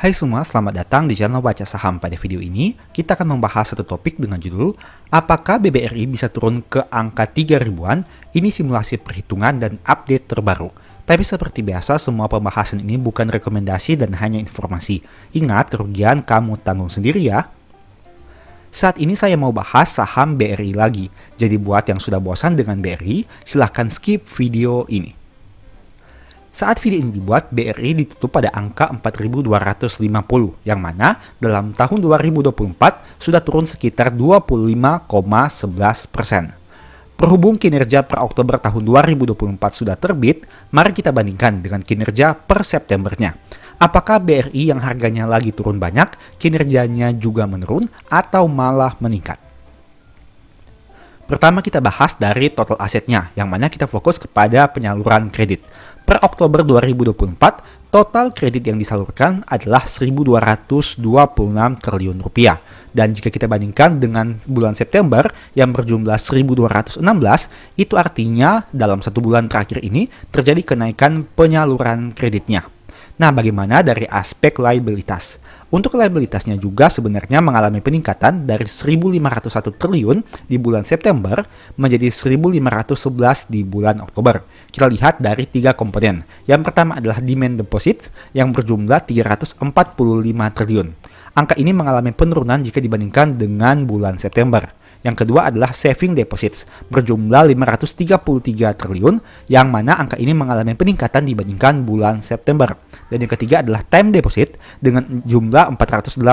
Hai semua, selamat datang di channel Baca Saham. Pada video ini, kita akan membahas satu topik dengan judul apakah BBRI bisa turun ke angka 3 ribuan? Ini simulasi perhitungan dan update terbaru. Tapi seperti biasa, semua pembahasan ini bukan rekomendasi dan hanya informasi. Ingat, kerugian kamu tanggung sendiri ya. Saat ini saya mau bahas saham BRI lagi. Jadi buat yang sudah bosan dengan BRI, silahkan skip video ini. Saat video ini dibuat, BRI ditutup pada angka 4.250, yang mana dalam tahun 2024 sudah turun sekitar 25,11%. Berhubung kinerja per Oktober tahun 2024 sudah terbit, mari kita bandingkan dengan kinerja per Septembernya. Apakah BRI yang harganya lagi turun banyak, kinerjanya juga menurun atau malah meningkat? Pertama kita bahas dari total asetnya, yang mana kita fokus kepada penyaluran kredit. Per Oktober 2024, total kredit yang disalurkan adalah 1.226 triliun rupiah. Dan jika kita bandingkan dengan bulan September yang berjumlah 1.216, itu artinya dalam satu bulan terakhir ini terjadi kenaikan penyaluran kreditnya. Nah, bagaimana dari aspek liabilitas? Untuk liabilitasnya juga sebenarnya mengalami peningkatan dari 1.501 triliun di bulan September menjadi 1.511 di bulan Oktober. Kita lihat dari 3 komponen. Yang pertama adalah demand deposit yang berjumlah 345 triliun. Angka ini mengalami penurunan jika dibandingkan dengan bulan September. Yang kedua adalah saving deposits berjumlah 533 triliun, yang mana angka ini mengalami peningkatan dibandingkan bulan September. Dan yang ketiga adalah time deposit dengan jumlah 483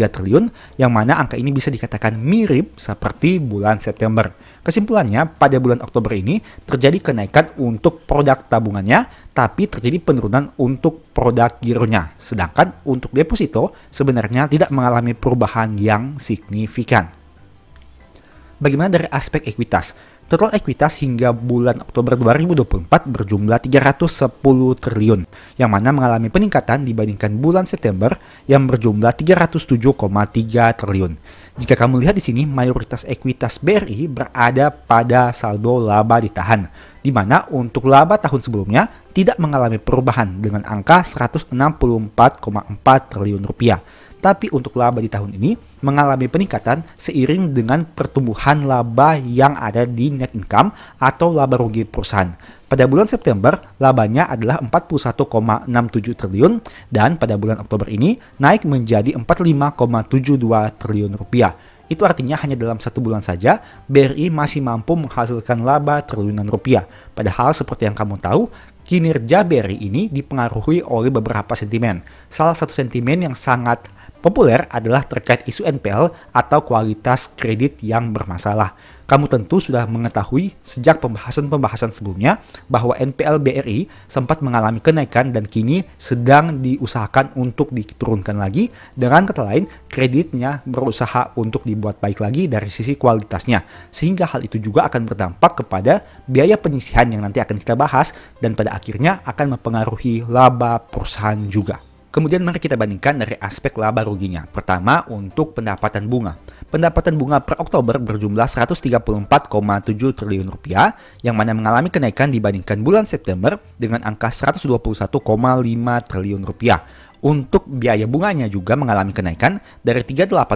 triliun, yang mana angka ini bisa dikatakan mirip seperti bulan September. Kesimpulannya, pada bulan Oktober ini terjadi kenaikan untuk produk tabungannya, tapi terjadi penurunan untuk produk gironya. Sedangkan untuk deposito sebenarnya tidak mengalami perubahan yang signifikan. Bagaimana dari aspek ekuitas? Total ekuitas hingga bulan Oktober 2024 berjumlah 310 triliun, yang mana mengalami peningkatan dibandingkan bulan September yang berjumlah 307,3 triliun. Jika kamu lihat di sini, mayoritas ekuitas BRI berada pada saldo laba ditahan, di mana untuk laba tahun sebelumnya tidak mengalami perubahan dengan angka 164,4 triliun rupiah. Tapi untuk laba di tahun ini mengalami peningkatan seiring dengan pertumbuhan laba yang ada di net income atau laba rugi perusahaan. Pada bulan September, labanya adalah 41,67 triliun dan pada bulan Oktober ini naik menjadi 45,72 triliun rupiah. Itu artinya hanya dalam satu bulan saja, BRI masih mampu menghasilkan laba triliunan rupiah. Padahal seperti yang kamu tahu, kinerja BRI ini dipengaruhi oleh beberapa sentimen. Salah satu sentimen yang sangat populer adalah terkait isu NPL atau kualitas kredit yang bermasalah. Kamu tentu sudah mengetahui sejak pembahasan sebelumnya bahwa NPL BRI sempat mengalami kenaikan dan kini sedang diusahakan untuk diturunkan lagi. Dengan kata lain, kreditnya berusaha untuk dibuat baik lagi dari sisi kualitasnya. Sehingga hal itu juga akan berdampak kepada biaya penyisihan yang nanti akan kita bahas dan pada akhirnya akan mempengaruhi laba perusahaan juga. Kemudian mari kita bandingkan dari aspek laba ruginya. Pertama, untuk pendapatan bunga. Pendapatan bunga per Oktober berjumlah 134,7 triliun rupiah, yang mana mengalami kenaikan dibandingkan bulan September dengan angka 121,5 triliun rupiah. Untuk biaya bunganya juga mengalami kenaikan dari 38,6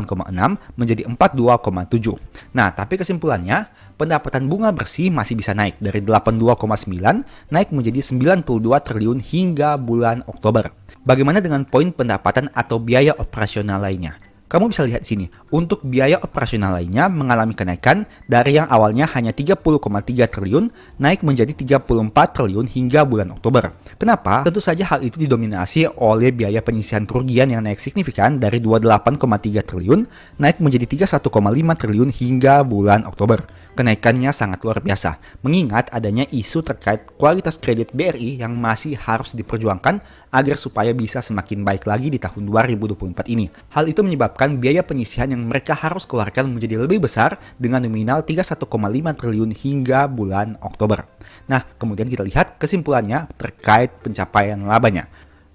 menjadi 42,7. Nah, tapi kesimpulannya, pendapatan bunga bersih masih bisa naik dari 82,9 naik menjadi 92 triliun hingga bulan Oktober. Bagaimana dengan poin pendapatan atau biaya operasional lainnya? Kamu bisa lihat di sini, untuk biaya operasional lainnya mengalami kenaikan dari yang awalnya hanya 30,3 triliun naik menjadi 34 triliun hingga bulan Oktober. Kenapa? Tentu saja hal itu didominasi oleh biaya penyisihan kerugian yang naik signifikan dari 28,3 triliun naik menjadi 31,5 triliun hingga bulan Oktober. Kenaikannya sangat luar biasa, mengingat adanya isu terkait kualitas kredit BRI yang masih harus diperjuangkan agar supaya bisa semakin baik lagi di tahun 2024 ini. Hal itu menyebabkan biaya penyisihan yang mereka harus keluarkan menjadi lebih besar dengan nominal 31,5 triliun hingga bulan Oktober. Nah, kemudian kita lihat kesimpulannya terkait pencapaian labanya.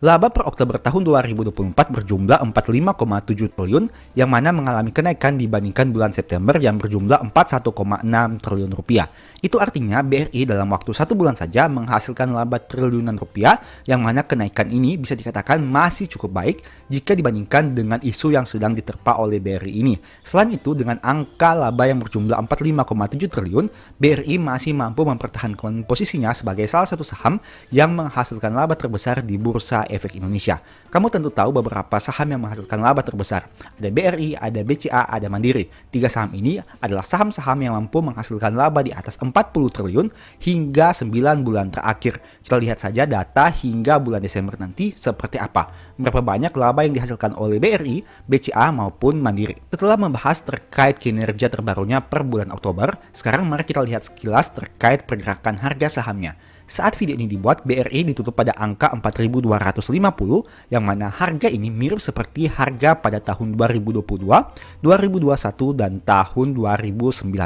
Laba per Oktober tahun 2024 berjumlah 45,7 triliun yang mana mengalami kenaikan dibandingkan bulan September yang berjumlah 41,6 triliun rupiah. Itu artinya BRI dalam waktu 1 bulan saja menghasilkan laba triliunan rupiah, yang mana kenaikan ini bisa dikatakan masih cukup baik jika dibandingkan dengan isu yang sedang diterpa oleh BRI ini. Selain itu, dengan angka laba yang berjumlah 45,7 triliun, BRI masih mampu mempertahankan posisinya sebagai salah satu saham yang menghasilkan laba terbesar di Bursa Efek Indonesia. Kamu tentu tahu beberapa saham yang menghasilkan laba terbesar. Ada BRI, ada BCA, ada Mandiri. 3 saham ini adalah saham-saham yang mampu menghasilkan laba di atas 40 triliun hingga 9 bulan terakhir. Kita lihat saja data hingga bulan Desember nanti seperti apa. Berapa banyak laba yang dihasilkan oleh BRI, BCA maupun Mandiri. Setelah membahas terkait kinerja terbarunya per bulan Oktober, sekarang mari kita lihat sekilas terkait pergerakan harga sahamnya. Saat video ini dibuat, BRI ditutup pada angka 4.250, yang mana harga ini mirip seperti harga pada tahun 2022, 2021, dan tahun 2019.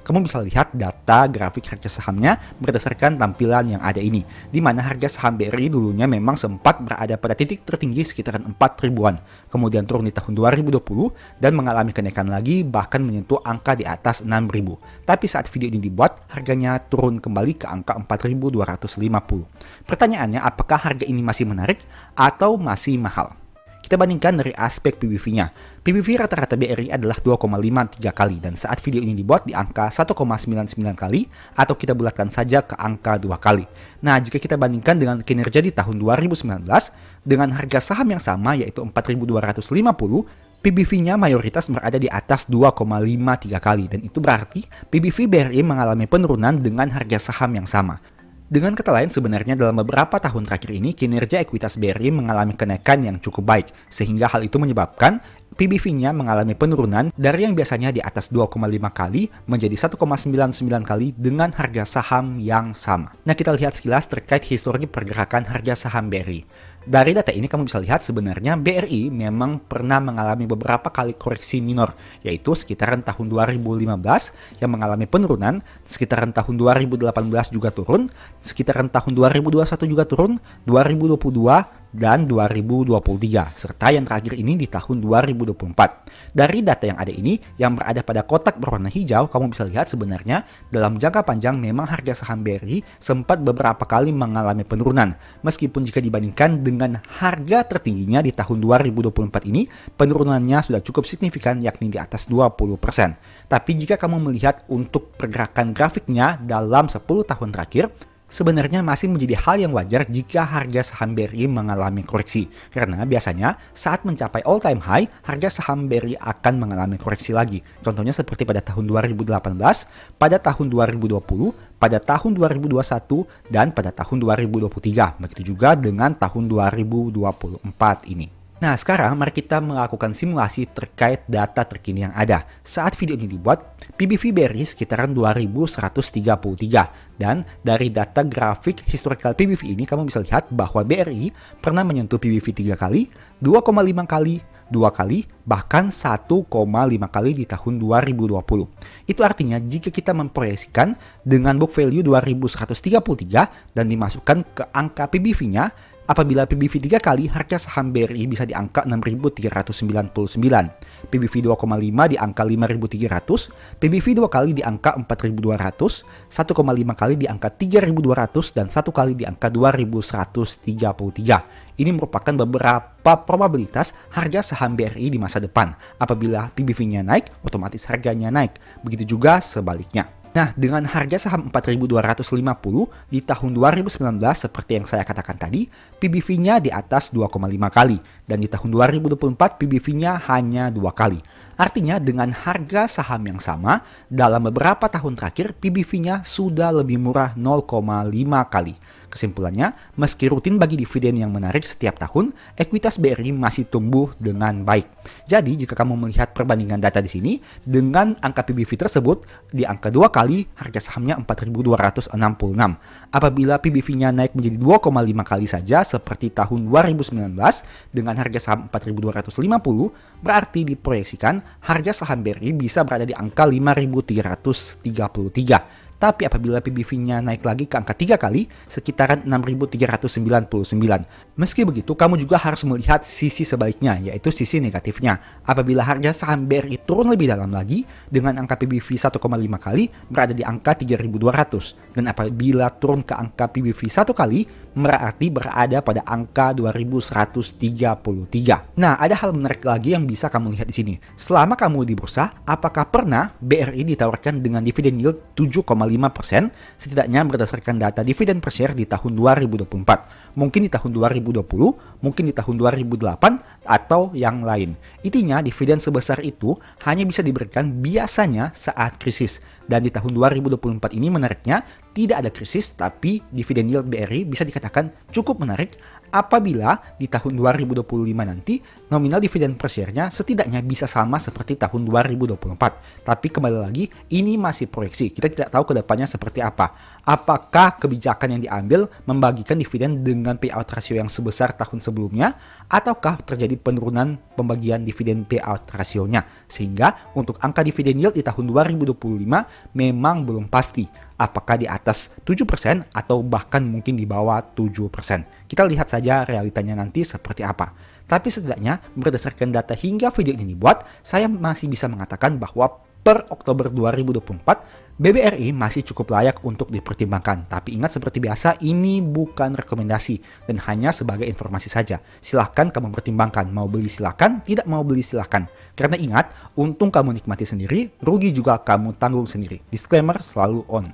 Kamu bisa lihat data grafik harga sahamnya berdasarkan tampilan yang ada ini, di mana harga saham BRI dulunya memang sempat berada pada titik tertinggi sekitaran 4 ribuan, kemudian turun di tahun 2020 dan mengalami kenaikan lagi bahkan menyentuh angka di atas 6.000. Tapi saat video ini dibuat, harganya turun kembali ke angka 4.250. Pertanyaannya, apakah harga ini masih menarik atau masih mahal? Kita bandingkan dari aspek PBV-nya. PBV rata-rata BRI adalah 2,53 kali dan saat video ini dibuat di angka 1,99 kali, atau kita bulatkan saja ke angka 2 kali. Nah, jika kita bandingkan dengan kinerja di tahun 2019 dengan harga saham yang sama yaitu 4.250, PBV-nya mayoritas berada di atas 2,53 kali dan itu berarti PBV BRI mengalami penurunan dengan harga saham yang sama. Dengan kata lain, sebenarnya dalam beberapa tahun terakhir ini, kinerja ekuitas BRI mengalami kenaikan yang cukup baik, sehingga hal itu menyebabkan PBV-nya mengalami penurunan dari yang biasanya di atas 2,5 kali menjadi 1,99 kali dengan harga saham yang sama. Nah, kita lihat sekilas terkait histori pergerakan harga saham BRI. Dari data ini kamu bisa lihat sebenarnya BRI memang pernah mengalami beberapa kali koreksi minor, yaitu sekitaran tahun 2015 yang mengalami penurunan, sekitaran tahun 2018 juga turun, sekitaran tahun 2021 juga turun, 2022 dan 2023, serta yang terakhir ini di tahun 2024. Dari data yang ada ini, yang berada pada kotak berwarna hijau, kamu bisa lihat sebenarnya dalam jangka panjang memang harga saham BRI sempat beberapa kali mengalami penurunan, meskipun jika dibandingkan dengan harga tertingginya di tahun 2024 ini, penurunannya sudah cukup signifikan yakni di atas 20%. Tapi jika kamu melihat untuk pergerakan grafiknya dalam 10 tahun terakhir, sebenarnya masih menjadi hal yang wajar jika harga saham BRI mengalami koreksi. Karena biasanya saat mencapai all time high, harga saham BRI akan mengalami koreksi lagi. Contohnya seperti pada tahun 2018, pada tahun 2020, pada tahun 2021, dan pada tahun 2023. Begitu juga dengan tahun 2024 ini. Nah, sekarang mari kita melakukan simulasi terkait data terkini yang ada. Saat video ini dibuat, PBV BRI sekitaran 2133. Dan dari data grafik historical PBV ini, kamu bisa lihat bahwa BRI pernah menyentuh PBV 3 kali, 2,5 kali, 2 kali, bahkan 1,5 kali di tahun 2020. Itu artinya jika kita memproyeksikan dengan book value 2133 dan dimasukkan ke angka PBV-nya, apabila PBV 3 kali, harga saham BRI bisa di angka 6.399. PBV 2,5 di angka 5.300, PBV 2 kali di angka 4.200, 1,5 kali di angka 3.200, dan 1 kali di angka 2.133. Ini merupakan beberapa probabilitas harga saham BRI di masa depan. Apabila PBV-nya naik, otomatis harganya naik. Begitu juga sebaliknya. Nah, dengan harga saham 4.250 di tahun 2019 seperti yang saya katakan tadi, PBV-nya di atas 2,5 kali. Dan di tahun 2024 PBV-nya hanya 2 kali. Artinya dengan harga saham yang sama, dalam beberapa tahun terakhir PBV-nya sudah lebih murah 0,5 kali. Kesimpulannya, meski rutin bagi dividen yang menarik setiap tahun, ekuitas BRI masih tumbuh dengan baik. Jadi, jika kamu melihat perbandingan data di sini, dengan angka PBV tersebut, di angka 2 kali, harga sahamnya 4.266. Apabila PBV-nya naik menjadi 2,5 kali saja seperti tahun 2019 dengan harga saham 4.250, berarti diproyeksikan harga saham BRI bisa berada di angka 5.333. Tapi apabila PBV-nya naik lagi ke angka 3 kali, sekitaran 6.399. Meski begitu, kamu juga harus melihat sisi sebaliknya, yaitu sisi negatifnya. Apabila harga saham BRI turun lebih dalam lagi, dengan angka PBV 1,5 kali, berada di angka 3.200. Dan apabila turun ke angka PBV 1 kali, berarti berada pada angka 2.133. Nah, ada hal menarik lagi yang bisa kamu lihat di sini. Selama kamu di bursa, apakah pernah BRI ditawarkan dengan dividen yield 7,5%, setidaknya berdasarkan data dividen per share di tahun 2024. Mungkin di tahun 2020, mungkin di tahun 2008, atau yang lain. Intinya, dividen sebesar itu hanya bisa diberikan biasanya saat krisis. Dan di tahun 2024 ini menariknya, tidak ada krisis, tapi dividen yield BRI bisa dikatakan cukup menarik apabila di tahun 2025 nanti nominal dividen per share-nya setidaknya bisa sama seperti tahun 2024. Tapi kembali lagi, ini masih proyeksi. Kita tidak tahu ke depannya seperti apa. Apakah kebijakan yang diambil membagikan dividen dengan payout ratio yang sebesar tahun sebelumnya, ataukah terjadi penurunan pembagian dividen payout rasionya? Sehingga untuk angka dividen yield di tahun 2025 memang belum pasti. Apakah di atas 7% atau bahkan mungkin di bawah 7%. Kita lihat saja realitanya nanti seperti apa. Tapi setidaknya berdasarkan data hingga video ini dibuat, saya masih bisa mengatakan bahwa per Oktober 2024, BBRI masih cukup layak untuk dipertimbangkan. Tapi ingat, seperti biasa, ini bukan rekomendasi dan hanya sebagai informasi saja. Silahkan kamu pertimbangkan, mau beli silahkan, tidak mau beli silahkan. Karena ingat, untung kamu nikmati sendiri, rugi juga kamu tanggung sendiri. Disclaimer selalu on.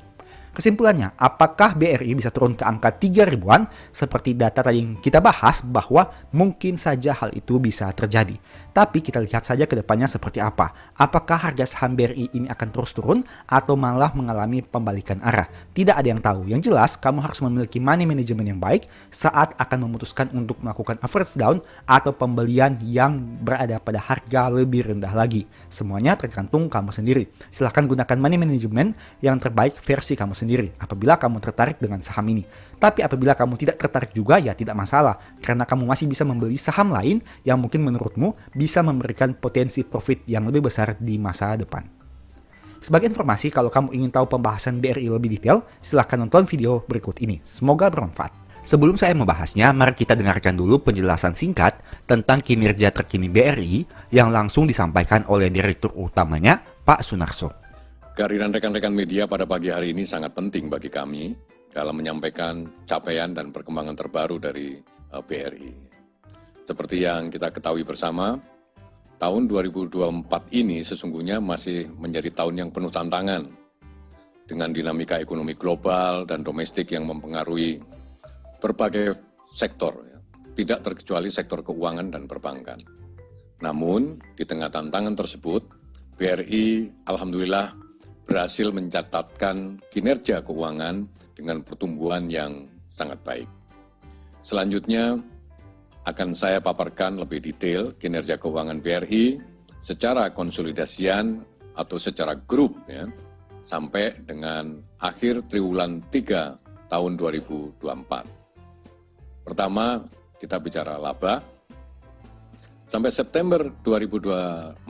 Kesimpulannya, apakah BRI bisa turun ke angka 3 ribuan? Seperti data tadi yang kita bahas, bahwa mungkin saja hal itu bisa terjadi. Tapi kita lihat saja ke depannya seperti apa. Apakah harga saham BRI ini akan terus turun atau malah mengalami pembalikan arah? Tidak ada yang tahu. Yang jelas, kamu harus memiliki money management yang baik saat akan memutuskan untuk melakukan average down atau pembelian yang berada pada harga lebih rendah lagi. Semuanya tergantung kamu sendiri. Silahkan gunakan money management yang terbaik versi kamu sendiri apabila kamu tertarik dengan saham ini. Tapi apabila kamu tidak tertarik juga, ya tidak masalah, karena kamu masih bisa membeli saham lain yang mungkin menurutmu bisa memberikan potensi profit yang lebih besar di masa depan. Sebagai informasi, kalau kamu ingin tahu pembahasan BRI lebih detail, silahkan nonton video berikut ini. Semoga bermanfaat. Sebelum saya membahasnya, mari kita dengarkan dulu penjelasan singkat tentang kinerja terkini BRI yang langsung disampaikan oleh Direktur Utamanya, Pak Sunarso. Kehadiran rekan-rekan media pada pagi hari ini sangat penting bagi kami dalam menyampaikan capaian dan perkembangan terbaru dari BRI. Seperti yang kita ketahui bersama, tahun 2024 ini sesungguhnya masih menjadi tahun yang penuh tantangan dengan dinamika ekonomi global dan domestik yang mempengaruhi berbagai sektor, tidak terkecuali sektor keuangan dan perbankan. Namun, di tengah tantangan tersebut, BRI alhamdulillah berhasil mencatatkan kinerja keuangan dengan pertumbuhan yang sangat baik. Selanjutnya akan saya paparkan lebih detail kinerja keuangan BRI secara konsolidasian atau secara grup sampai dengan akhir triwulan 3 tahun 2024. Pertama, kita bicara laba. Sampai September 2024,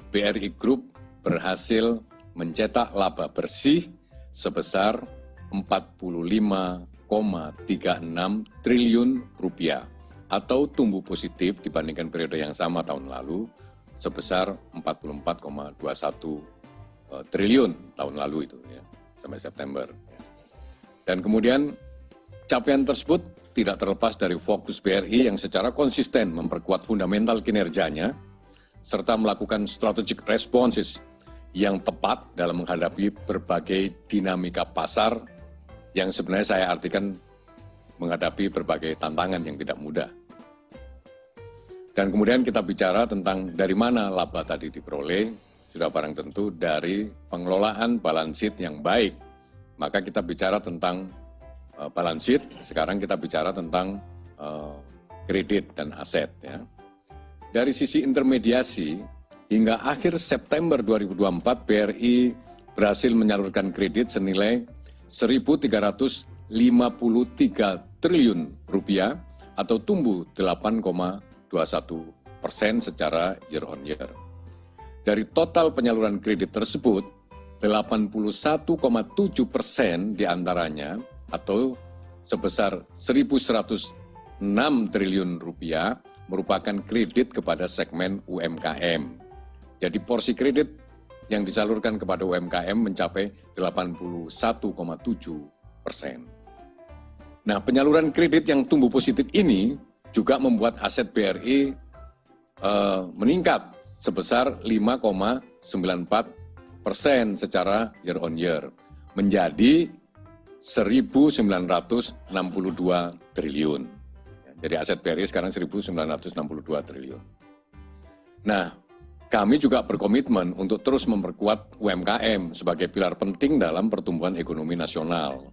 BRI Group berhasil mencetak laba bersih sebesar 45,36 triliun rupiah atau tumbuh positif dibandingkan periode yang sama tahun lalu sebesar 44,21 triliun tahun lalu itu sampai September. Dan kemudian capaian tersebut tidak terlepas dari fokus BRI yang secara konsisten memperkuat fundamental kinerjanya serta melakukan strategic responses yang tepat dalam menghadapi berbagai dinamika pasar yang sebenarnya saya artikan menghadapi berbagai tantangan yang tidak mudah. Dan kemudian kita bicara tentang dari mana laba tadi diperoleh, sudah barang tentu dari pengelolaan balance sheet yang baik. Maka kita bicara tentang balance sheet, sekarang kita bicara tentang kredit dan aset. Ya. Dari sisi intermediasi, hingga akhir September 2024, BRI berhasil menyalurkan kredit senilai 1.353 triliun rupiah atau tumbuh 8,21% secara year on year. Dari total penyaluran kredit tersebut, 81,7% diantaranya atau sebesar 1.106 triliun rupiah merupakan kredit kepada segmen UMKM. Jadi porsi kredit yang disalurkan kepada UMKM mencapai 81,7%. Nah, penyaluran kredit yang tumbuh positif ini juga membuat aset BRI meningkat sebesar 5,94% secara year on year menjadi 1.962 triliun. Jadi aset BRI sekarang 1.962 triliun. Nah, kami juga berkomitmen untuk terus memperkuat UMKM sebagai pilar penting dalam pertumbuhan ekonomi nasional.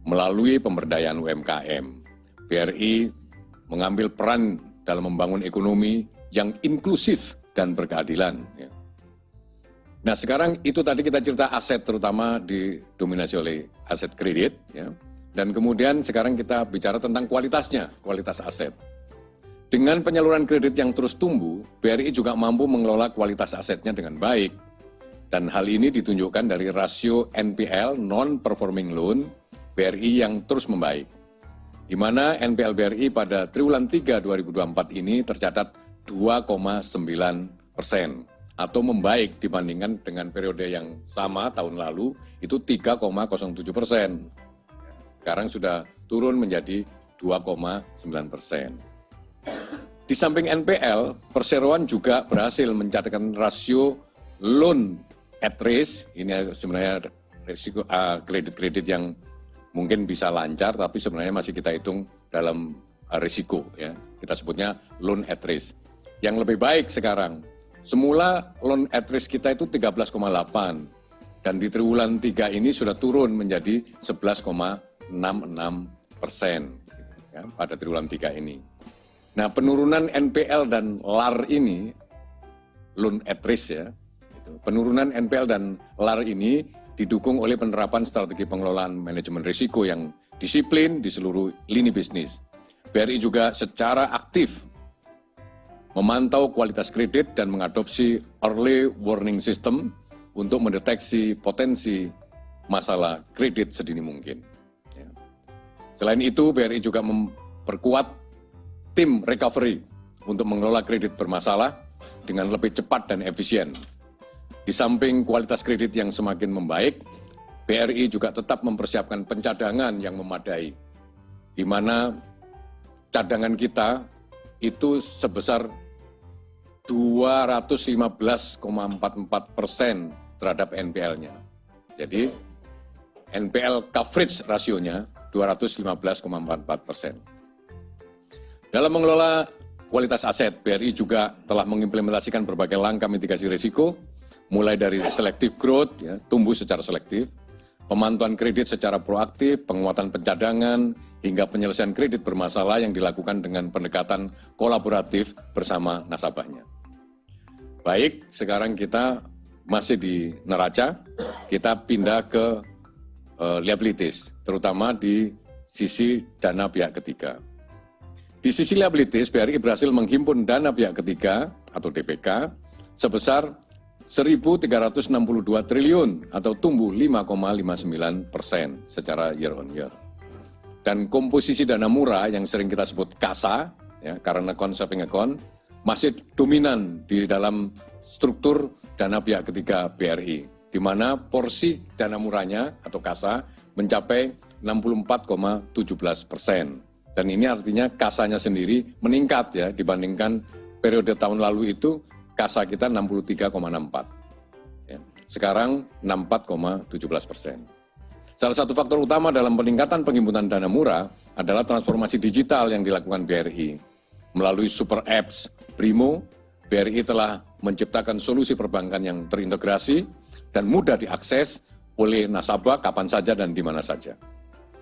Melalui pemberdayaan UMKM, BRI mengambil peran dalam membangun ekonomi yang inklusif dan berkeadilan. Nah, sekarang itu tadi kita cerita aset, terutama didominasi oleh aset kredit, ya. Dan kemudian sekarang kita bicara tentang kualitasnya, kualitas aset. Dengan penyaluran kredit yang terus tumbuh, BRI juga mampu mengelola kualitas asetnya dengan baik. Dan hal ini ditunjukkan dari rasio NPL, non-performing loan, BRI yang terus membaik. Di mana NPL BRI pada triwulan 3 2024 ini tercatat 2,9%. Atau membaik dibandingkan dengan periode yang sama tahun lalu, itu 3,07%. Sekarang sudah turun menjadi 2,9%. Di samping NPL, perseroan juga berhasil mencatatkan rasio loan at risk. Ini sebenarnya risiko kredit-kredit yang mungkin bisa lancar, tapi sebenarnya masih kita hitung dalam risiko. Ya. Kita sebutnya loan at risk. Yang lebih baik sekarang, semula loan at risk kita itu 13,8 dan di triwulan 3 ini sudah turun menjadi 11,66% ya, pada triwulan 3 ini. Nah, penurunan NPL dan LAR ini, loan at risk ya, penurunan NPL dan LAR ini didukung oleh penerapan strategi pengelolaan manajemen risiko yang disiplin di seluruh lini bisnis. BRI juga secara aktif memantau kualitas kredit dan mengadopsi early warning system untuk mendeteksi potensi masalah kredit sedini mungkin. Ya. Selain itu, BRI juga memperkuat tim recovery untuk mengelola kredit bermasalah dengan lebih cepat dan efisien. Di samping kualitas kredit yang semakin membaik, BRI juga tetap mempersiapkan pencadangan yang memadai, di mana cadangan kita itu sebesar 215,44% terhadap NPL-nya. Jadi NPL coverage rasionya 215,44%. Dalam mengelola kualitas aset, BRI juga telah mengimplementasikan berbagai langkah mitigasi risiko, mulai dari selective growth, ya, tumbuh secara selektif, pemantauan kredit secara proaktif, penguatan pencadangan, hingga penyelesaian kredit bermasalah yang dilakukan dengan pendekatan kolaboratif bersama nasabahnya. Baik, sekarang kita masih di neraca, kita pindah ke liabilities, terutama di sisi dana pihak ketiga. Di sisi liabilities, BRI berhasil menghimpun dana pihak ketiga atau DPK sebesar 1.362 triliun atau tumbuh 5,59% secara year on year. Dan komposisi dana murah yang sering kita sebut KASA, ya, karena saving account, masih dominan di dalam struktur dana pihak ketiga BRI, di mana porsi dana murahnya atau KASA mencapai 64,17%. Dan ini artinya kasanya sendiri meningkat ya dibandingkan periode tahun lalu itu kasa kita 63,64. Ya. Sekarang 64,17%. Salah satu faktor utama dalam peningkatan penghimpunan dana murah adalah transformasi digital yang dilakukan BRI. Melalui super apps Brimo, BRI telah menciptakan solusi perbankan yang terintegrasi dan mudah diakses oleh nasabah kapan saja dan di mana saja.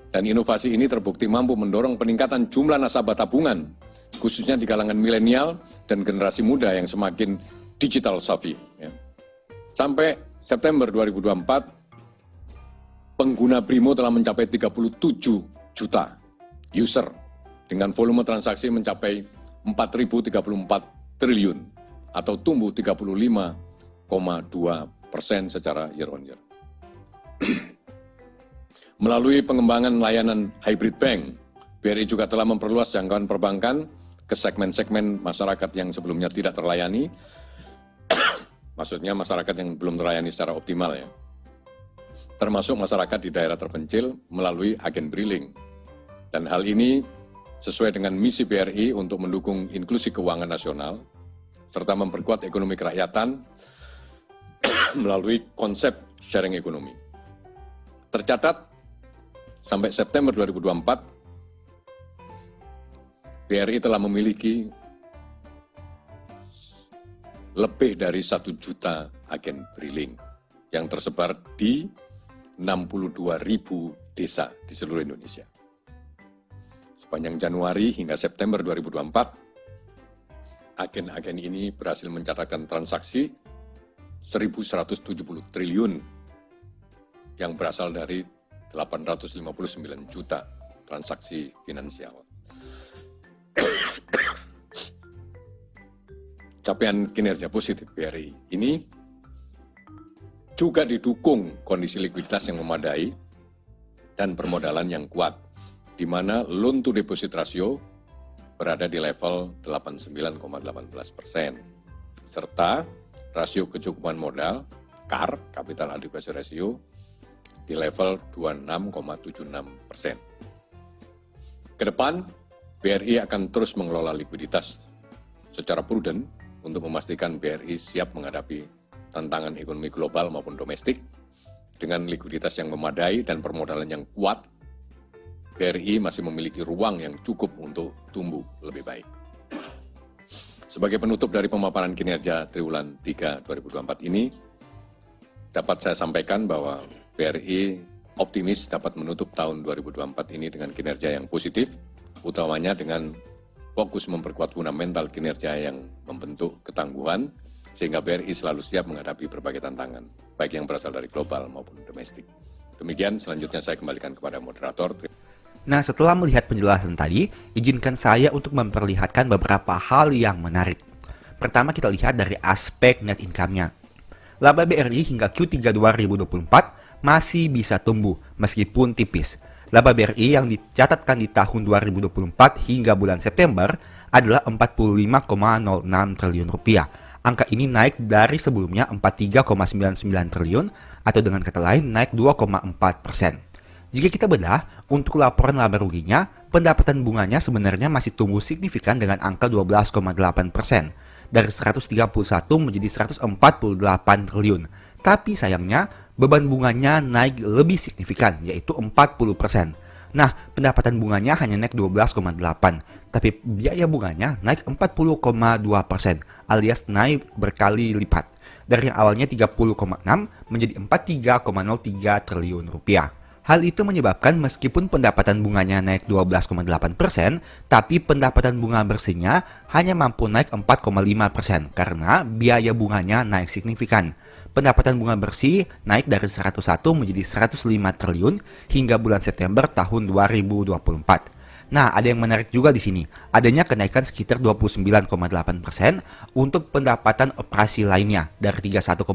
Dan inovasi ini terbukti mampu mendorong peningkatan jumlah nasabah tabungan, khususnya di kalangan milenial dan generasi muda yang semakin digital savvy. Ya. Sampai September 2024, pengguna Brimo telah mencapai 37 juta user, dengan volume transaksi mencapai 4.034 triliun, atau tumbuh 35,2% secara year on year. Melalui pengembangan layanan hybrid bank, BRI juga telah memperluas jangkauan perbankan ke segmen-segmen masyarakat yang sebelumnya tidak terlayani, maksudnya masyarakat yang belum terlayani secara optimal ya, termasuk masyarakat di daerah terpencil melalui agen briling. Dan hal ini sesuai dengan misi BRI untuk mendukung inklusi keuangan nasional, serta memperkuat ekonomi kerakyatan melalui konsep sharing ekonomi. Tercatat, sampai September 2024, BRI telah memiliki lebih dari 1 juta agen briling yang tersebar di 62.000 desa di seluruh Indonesia. Sepanjang Januari hingga September 2024, agen-agen ini berhasil mencatatkan transaksi 1.170 triliun yang berasal dari 859 juta transaksi finansial. Capaian kinerja positif BRI ini juga didukung kondisi likuiditas yang memadai dan permodalan yang kuat, di mana loan to deposit ratio berada di level 89,18%, serta rasio kecukupan modal CAR, Capital Adequacy Ratio, di level 26,76%. Ke depan, BRI akan terus mengelola likuiditas secara prudent untuk memastikan BRI siap menghadapi tantangan ekonomi global maupun domestik. Dengan likuiditas yang memadai dan permodalan yang kuat, BRI masih memiliki ruang yang cukup untuk tumbuh lebih baik. Sebagai penutup dari pemaparan kinerja triwulan 3 2024 ini, dapat saya sampaikan bahwa BRI optimis dapat menutup tahun 2024 ini dengan kinerja yang positif, utamanya dengan fokus memperkuat fundamental kinerja yang membentuk ketangguhan, sehingga BRI selalu siap menghadapi berbagai tantangan, baik yang berasal dari global maupun domestik. Demikian, selanjutnya saya kembalikan kepada moderator. Nah, setelah melihat penjelasan tadi, izinkan saya untuk memperlihatkan beberapa hal yang menarik. Pertama, kita lihat dari aspek net income-nya. Laba BRI hingga Q3 2024 masih bisa tumbuh meskipun tipis. Laba BRI yang dicatatkan di tahun 2024 hingga bulan September adalah 45,06 triliun rupiah. Angka ini naik dari sebelumnya 43,99 triliun atau dengan kata lain naik 2,4%. Jika kita bedah, untuk laporan laba ruginya, pendapatan bunganya sebenarnya masih tumbuh signifikan dengan angka 12,8%. Dari 131 menjadi 148 triliun. Tapi sayangnya, beban bunganya naik lebih signifikan, yaitu 40%. Nah, pendapatan bunganya hanya naik 12,8%, tapi biaya bunganya naik 40,2%, alias naik berkali lipat. Dari yang awalnya 30,6 menjadi 43,03 triliun rupiah. Hal itu menyebabkan meskipun pendapatan bunganya naik 12,8%, tapi pendapatan bunga bersihnya hanya mampu naik 4,5% karena biaya bunganya naik signifikan. Pendapatan bunga bersih naik dari 101 menjadi 105 triliun hingga bulan September tahun 2024. Nah, ada yang menarik juga di sini. Adanya kenaikan sekitar 29,8% untuk pendapatan operasi lainnya dari 31,8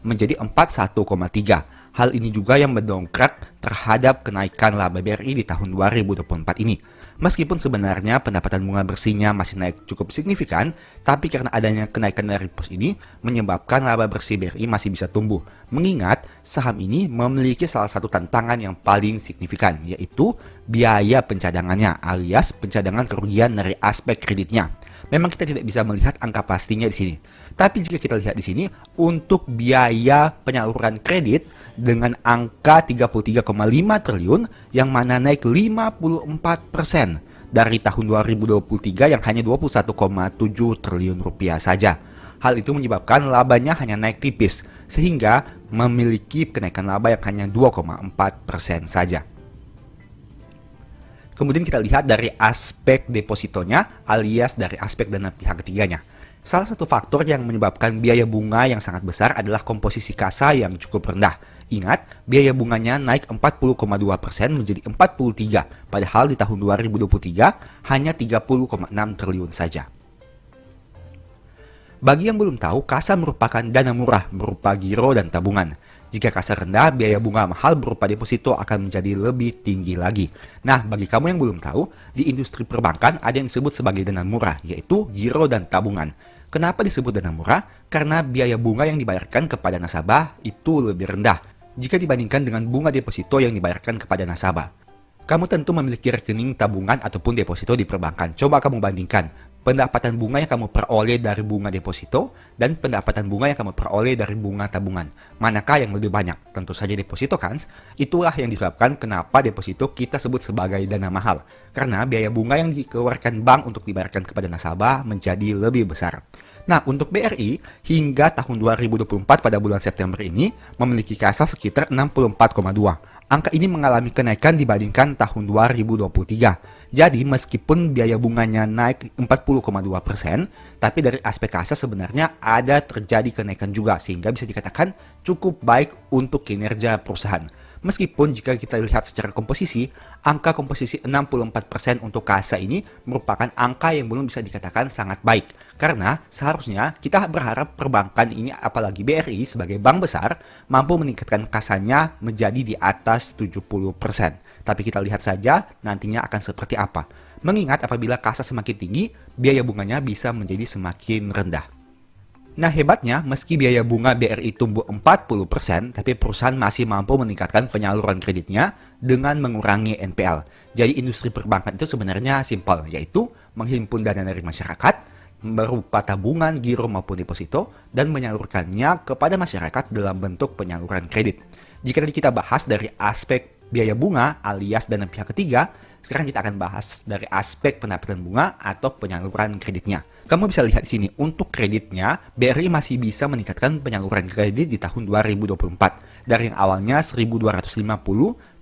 menjadi 41,3. Hal ini juga yang mendongkrak terhadap kenaikan laba BRI di tahun 2024 ini. Meskipun sebenarnya pendapatan bunga bersihnya masih naik cukup signifikan, tapi karena adanya kenaikan dari pos ini menyebabkan laba bersih BRI masih bisa tumbuh. Mengingat saham ini memiliki salah satu tantangan yang paling signifikan, yaitu biaya pencadangannya alias pencadangan kerugian dari aspek kreditnya. Memang kita tidak bisa melihat angka pastinya di sini. Tapi jika kita lihat di sini, untuk biaya penyaluran kredit dengan angka 33,5 triliun yang mana naik 54% dari tahun 2023 yang hanya 21,7 triliun rupiah saja. Hal itu menyebabkan labanya hanya naik tipis sehingga memiliki kenaikan laba yang hanya 2,4% saja. Kemudian kita lihat dari aspek depositonya alias dari aspek dana pihak ketiganya. Salah satu faktor yang menyebabkan biaya bunga yang sangat besar adalah komposisi kasa yang cukup rendah. Ingat, biaya bunganya naik 40,2% menjadi 43, padahal di tahun 2023 hanya 30,6 triliun saja. Bagi yang belum tahu, kasa merupakan dana murah berupa giro dan tabungan. Jika kasa rendah, biaya bunga mahal berupa deposito akan menjadi lebih tinggi lagi. Nah, bagi kamu yang belum tahu, di industri perbankan ada yang disebut sebagai dana murah, yaitu giro dan tabungan. Kenapa disebut dana murah? Karena biaya bunga yang dibayarkan kepada nasabah itu lebih rendah jika dibandingkan dengan bunga deposito yang dibayarkan kepada nasabah. Kamu tentu memiliki rekening tabungan ataupun deposito di perbankan. Coba kamu bandingkan pendapatan bunga yang kamu peroleh dari bunga deposito dan pendapatan bunga yang kamu peroleh dari bunga tabungan. Manakah yang lebih banyak? Tentu saja deposito kan? Itulah yang disebabkan kenapa deposito kita sebut sebagai dana mahal. Karena biaya bunga yang dikeluarkan bank untuk dibayarkan kepada nasabah menjadi lebih besar. Nah, untuk BRI, hingga tahun 2024 pada bulan September ini memiliki kasa sekitar 64,2. Angka ini mengalami kenaikan dibandingkan tahun 2023. Jadi, meskipun biaya bunganya naik 40,2%, tapi dari aspek kasa sebenarnya ada terjadi kenaikan juga, sehingga bisa dikatakan cukup baik untuk kinerja perusahaan. Meskipun jika kita lihat secara komposisi, angka komposisi 64% untuk kasa ini merupakan angka yang belum bisa dikatakan sangat baik. Karena seharusnya kita berharap perbankan ini, apalagi BRI sebagai bank besar, mampu meningkatkan kasanya menjadi di atas 70%. Tapi kita lihat saja nantinya akan seperti apa. Mengingat apabila kasa semakin tinggi, biaya bunganya bisa menjadi semakin rendah. Nah, hebatnya, meski biaya bunga BRI tumbuh 40%, tapi perusahaan masih mampu meningkatkan penyaluran kreditnya dengan mengurangi NPL. Jadi, industri perbankan itu sebenarnya simpel, yaitu menghimpun dana dari masyarakat, berupa tabungan, giro maupun deposito, dan menyalurkannya kepada masyarakat dalam bentuk penyaluran kredit. Jika tadi kita bahas dari aspek biaya bunga alias dana pihak ketiga, sekarang kita akan bahas dari aspek pendapatan bunga atau penyaluran kreditnya. Kamu bisa lihat di sini, untuk kreditnya, BRI masih bisa meningkatkan penyaluran kredit di tahun 2024. Dari yang awalnya 1.250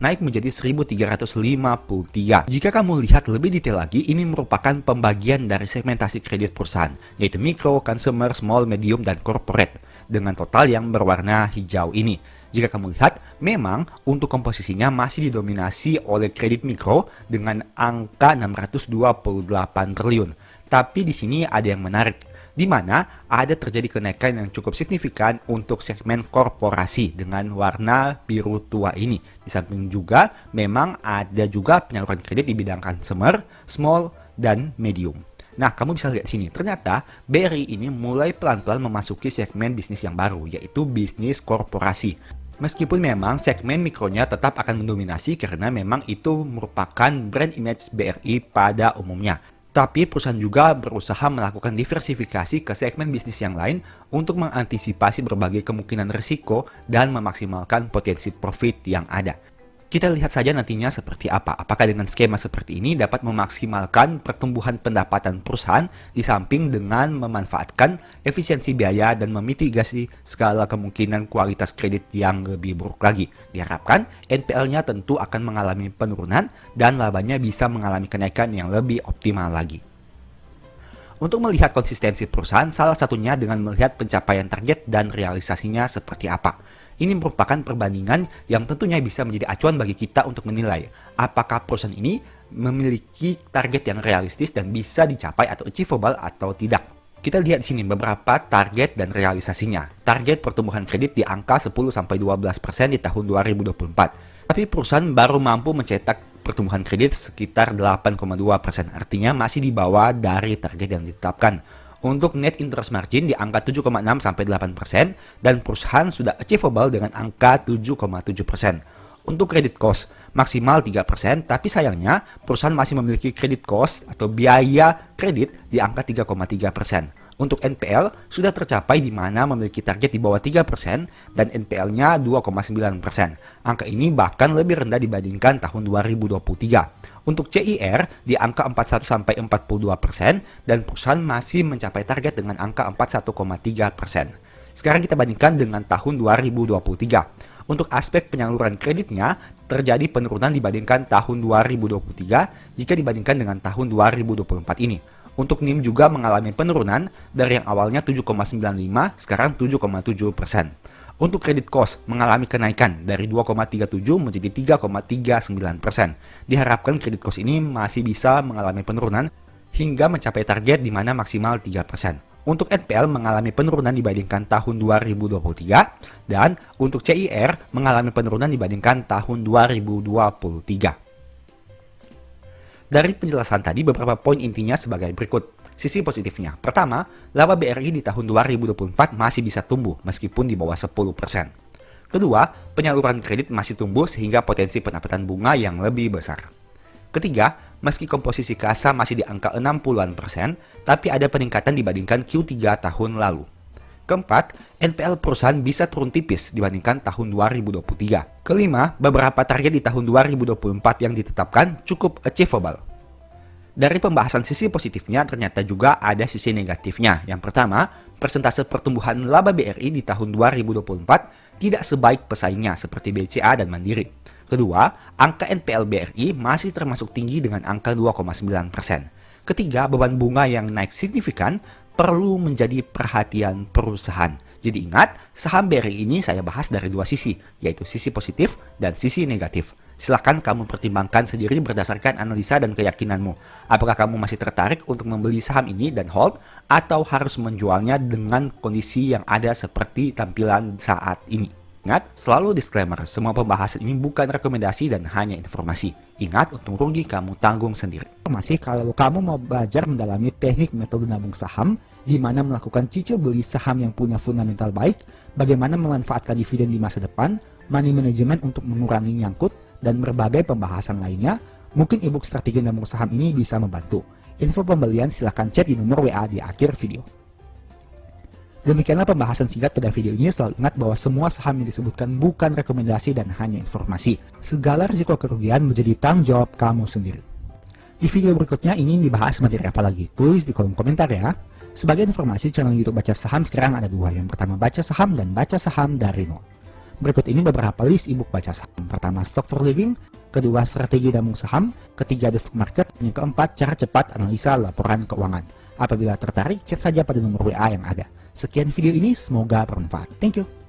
naik menjadi 1.353. Jika kamu lihat lebih detail lagi, ini merupakan pembagian dari segmentasi kredit perusahaan, yaitu mikro, consumer, small, medium, dan corporate, dengan total yang berwarna hijau ini. Jika kamu lihat, memang untuk komposisinya masih didominasi oleh kredit mikro dengan angka 628 triliun. Tapi di sini ada yang menarik, di mana ada terjadi kenaikan yang cukup signifikan untuk segmen korporasi dengan warna biru tua ini. Di samping juga, memang ada juga penyaluran kredit di bidang consumer, small, dan medium. Nah, kamu bisa lihat sini, ternyata BRI ini mulai pelan-pelan memasuki segmen bisnis yang baru, yaitu bisnis korporasi. Meskipun memang segmen mikronya tetap akan mendominasi karena memang itu merupakan brand image BRI pada umumnya. Tapi perusahaan juga berusaha melakukan diversifikasi ke segmen bisnis yang lain untuk mengantisipasi berbagai kemungkinan risiko dan memaksimalkan potensi profit yang ada. Kita lihat saja nantinya seperti apa. Apakah dengan skema seperti ini dapat memaksimalkan pertumbuhan pendapatan perusahaan di samping dengan memanfaatkan efisiensi biaya dan memitigasi segala kemungkinan kualitas kredit yang lebih buruk lagi. Diharapkan NPL-nya tentu akan mengalami penurunan dan labanya bisa mengalami kenaikan yang lebih optimal lagi. Untuk melihat konsistensi perusahaan, salah satunya dengan melihat pencapaian target dan realisasinya seperti apa. Ini merupakan perbandingan yang tentunya bisa menjadi acuan bagi kita untuk menilai apakah perusahaan ini memiliki target yang realistis dan bisa dicapai atau achievable atau tidak. Kita lihat di sini beberapa target dan realisasinya. Target pertumbuhan kredit di angka 10-12% di tahun 2024. Tapi perusahaan baru mampu mencetak pertumbuhan kredit sekitar 8,2%. Artinya masih di bawah dari target yang ditetapkan. Untuk net interest margin di angka 7,6-8% dan perusahaan sudah achievable dengan angka 7,7%. Untuk credit cost maksimal 3%, tapi sayangnya perusahaan masih memiliki credit cost atau biaya kredit di angka 3,3%. Untuk NPL sudah tercapai di mana memiliki target di bawah 3% dan NPL-nya 2,9%. Angka ini bahkan lebih rendah dibandingkan tahun 2023. Untuk CIR di angka 41-42% dan perusahaan masih mencapai target dengan angka 41,3%. Sekarang kita bandingkan dengan tahun 2023. Untuk aspek penyaluran kreditnya terjadi penurunan dibandingkan tahun 2023 jika dibandingkan dengan tahun 2024 ini. Untuk NIM juga mengalami penurunan dari yang awalnya 7,95 sekarang 7,7%. Untuk kredit cost mengalami kenaikan dari 2,37 menjadi 3,39%. Diharapkan kredit cost ini masih bisa mengalami penurunan hingga mencapai target di mana maksimal 3%. Untuk NPL mengalami penurunan dibandingkan tahun 2023 dan untuk CIR mengalami penurunan dibandingkan tahun 2023. Dari penjelasan tadi, beberapa poin intinya sebagai berikut. Sisi positifnya. Pertama, laba BRI di tahun 2024 masih bisa tumbuh meskipun di bawah 10%. Kedua, penyaluran kredit masih tumbuh sehingga potensi pendapatan bunga yang lebih besar. Ketiga, meski komposisi kasa masih di angka 60-an persen, tapi ada peningkatan dibandingkan Q3 tahun lalu. Keempat, NPL perusahaan bisa turun tipis dibandingkan tahun 2023. Kelima, beberapa target di tahun 2024 yang ditetapkan cukup achievable. Dari pembahasan sisi positifnya, ternyata juga ada sisi negatifnya. Yang pertama, persentase pertumbuhan laba BRI di tahun 2024 tidak sebaik pesaingnya seperti BCA dan Mandiri. Kedua, angka NPL BRI masih termasuk tinggi dengan angka 2,9%. Ketiga, beban bunga yang naik signifikan perlu menjadi perhatian perusahaan. Jadi ingat, saham BRI ini saya bahas dari dua sisi, yaitu sisi positif dan sisi negatif. Silakan kamu pertimbangkan sendiri berdasarkan analisa dan keyakinanmu. Apakah kamu masih tertarik untuk membeli saham ini dan hold, atau harus menjualnya dengan kondisi yang ada seperti tampilan saat ini? Ingat, selalu disclaimer, semua pembahasan ini bukan rekomendasi dan hanya informasi. Ingat, untung rugi kamu tanggung sendiri. Masih kalau kamu mau belajar mendalami teknik metode nabung saham, di mana melakukan cicil beli saham yang punya fundamental baik, bagaimana memanfaatkan dividen di masa depan, money management untuk mengurangi nyangkut, dan berbagai pembahasan lainnya, mungkin ebook strategi nabung saham ini bisa membantu. Info pembelian silahkan chat di nomor WA di akhir video. Demikianlah pembahasan singkat pada video ini. Selalu ingat bahwa semua saham yang disebutkan bukan rekomendasi dan hanya informasi. Segala risiko kerugian menjadi tanggung jawab kamu sendiri. Di video berikutnya ini dibahas materi apa lagi? Tulis di kolom komentar ya. Sebagai informasi, channel YouTube Baca Saham sekarang ada dua. Yang pertama Baca Saham dan Baca Saham dari Nol. Berikut ini beberapa list ebook baca saham. Pertama, Stock for Living. Kedua, Strategi Nabung Saham. Ketiga, The Stock Market. Yang keempat, Cara Cepat Analisa Laporan Keuangan. Apabila tertarik, chat saja pada nomor WA yang ada. Sekian video ini, semoga bermanfaat. Thank you.